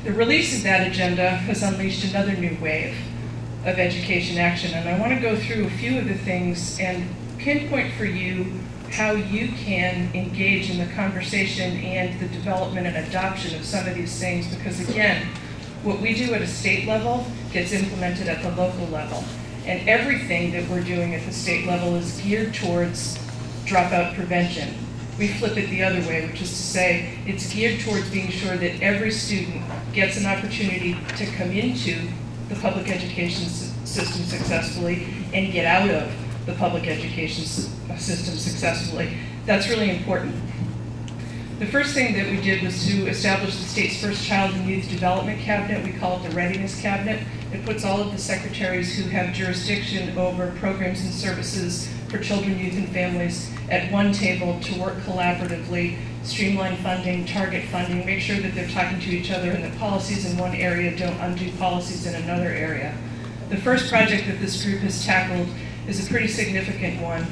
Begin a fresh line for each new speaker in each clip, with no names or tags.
The release of that agenda has unleashed another new wave of education action, and I want to go through a few of the things and pinpoint for you how you can engage in the conversation and the development and adoption of some of these things, because again, what we do at a state level gets implemented at the local level. And everything that we're doing at the state level is geared towards dropout prevention. We flip it the other way, which is to say it's geared towards being sure that every student gets an opportunity to come into the public education system successfully and get out of the public education system successfully. That's really important. The first thing that we did was to establish the state's first Child and Youth Development Cabinet. We call it the Readiness Cabinet. It puts all of the secretaries who have jurisdiction over programs and services for children, youth, and families at one table to work collaboratively, streamline funding, target funding, make sure that they're talking to each other and that policies in one area don't undo policies in another area. The first project that this group has tackled is a pretty significant one,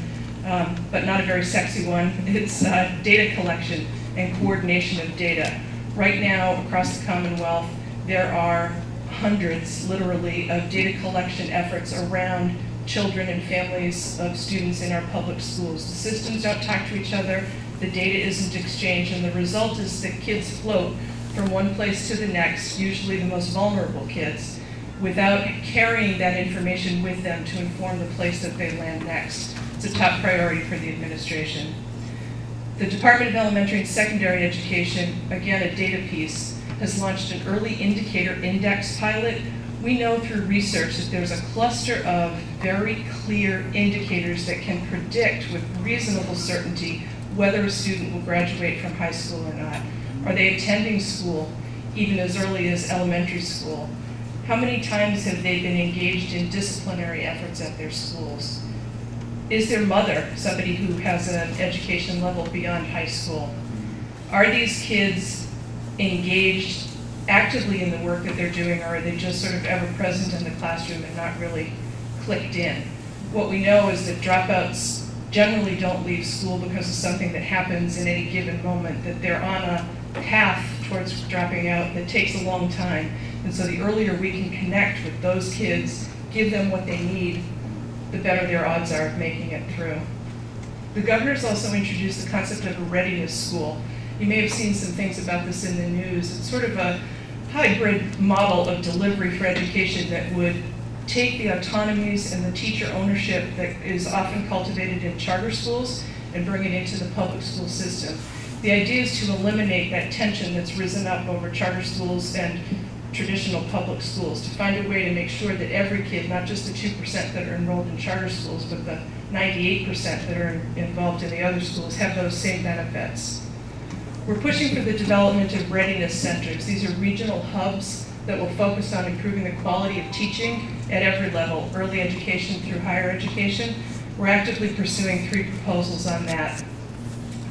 but not a very sexy one. It's data collection and coordination of data. Right now, across the Commonwealth, there are hundreds, literally, of data collection efforts around children and families of students in our public schools. The systems don't talk to each other, the data isn't exchanged, and the result is that kids float from one place to the next, usually the most vulnerable kids, without carrying that information with them to inform the place that they land next. It's a top priority for the administration. The Department of Elementary and Secondary Education, again a data piece, has launched an early indicator index pilot. We know through research that there's a cluster of very clear indicators that can predict with reasonable certainty whether a student will graduate from high school or not. Are they attending school even as early as elementary school? How many times have they been engaged in disciplinary efforts at their schools? Is their mother somebody who has an education level beyond high school? Are these kids engaged actively in the work that they're doing, or are they just sort of ever present in the classroom and not really clicked in? What we know is that dropouts generally don't leave school because of something that happens in any given moment, that they're on a path towards dropping out that takes a long time. And so the earlier we can connect with those kids, give them what they need, the better their odds are of making it through. The governor's also introduced the concept of a readiness school. You may have seen some things about this in the news. It's sort of a hybrid model of delivery for education that would take the autonomies and the teacher ownership that is often cultivated in charter schools and bring it into the public school system. The idea is to eliminate that tension that's risen up over charter schools and traditional public schools, to find a way to make sure that every kid, not just the 2% that are enrolled in charter schools, but the 98% that are involved in the other schools, have those same benefits. We're pushing for the development of readiness centers. These are regional hubs that will focus on improving the quality of teaching at every level, early education through higher education. We're actively pursuing 3 proposals on that.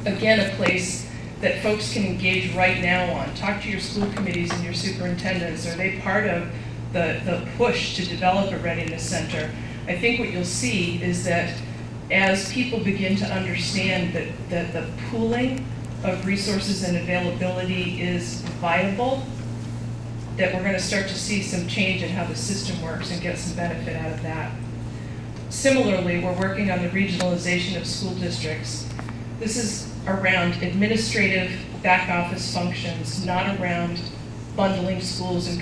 Again, a place that folks can engage right now on. Talk to your school committees and your superintendents. Are they part of the push to develop a readiness center? I think what you'll see is that as people begin to understand that the pooling of resources and availability is viable, that we're going to start to see some change in how the system works and get some benefit out of that. Similarly, we're working on the regionalization of school districts. This is around administrative back office functions, not around bundling schools and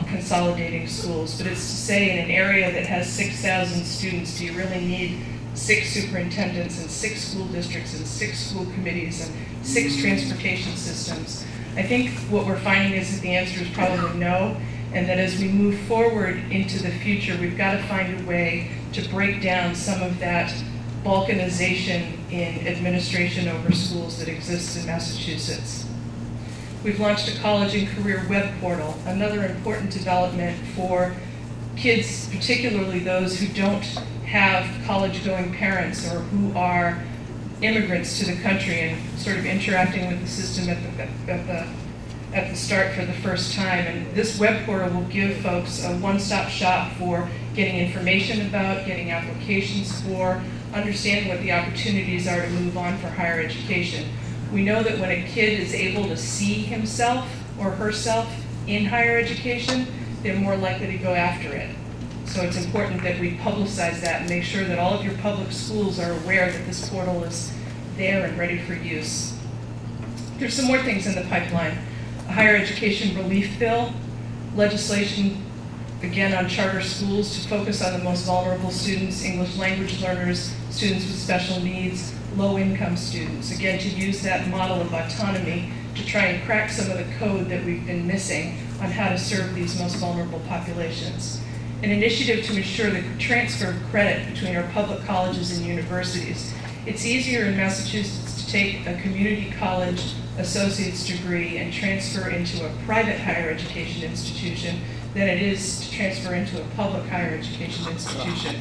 consolidating schools, but it's to say in an area that has 6,000 students, do you really need 6 superintendents and 6 school districts and 6 school committees and 6 transportation systems? I think what we're finding is that the answer is probably no, and that as we move forward into the future, we've got to find a way to break down some of that balkanization in administration over schools that exists in Massachusetts. We've launched a college and career web portal, another important development for kids, particularly those who don't have college-going parents or who are immigrants to the country and sort of interacting with the system at the start for the first time. And this web portal will give folks a one-stop shop for getting information about, getting applications for, understanding what the opportunities are to move on for higher education. We know that when a kid is able to see himself or herself in higher education, they're more likely to go after it. So it's important that we publicize that and make sure that all of your public schools are aware that this portal is there and ready for use. There's some more things in the pipeline. A higher education relief bill, legislation, again, on charter schools to focus on the most vulnerable students, English language learners, students with special needs, low-income students. Again, to use that model of autonomy to try and crack some of the code that we've been missing on how to serve these most vulnerable populations. An initiative to ensure the transfer of credit between our public colleges and universities. It's easier in Massachusetts to take a community college associate's degree and transfer into a private higher education institution than it is to transfer into a public higher education institution.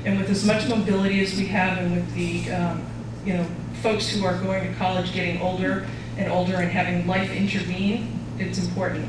And with as much mobility as we have, and with the folks who are going to college getting older and older and having life intervene, it's important.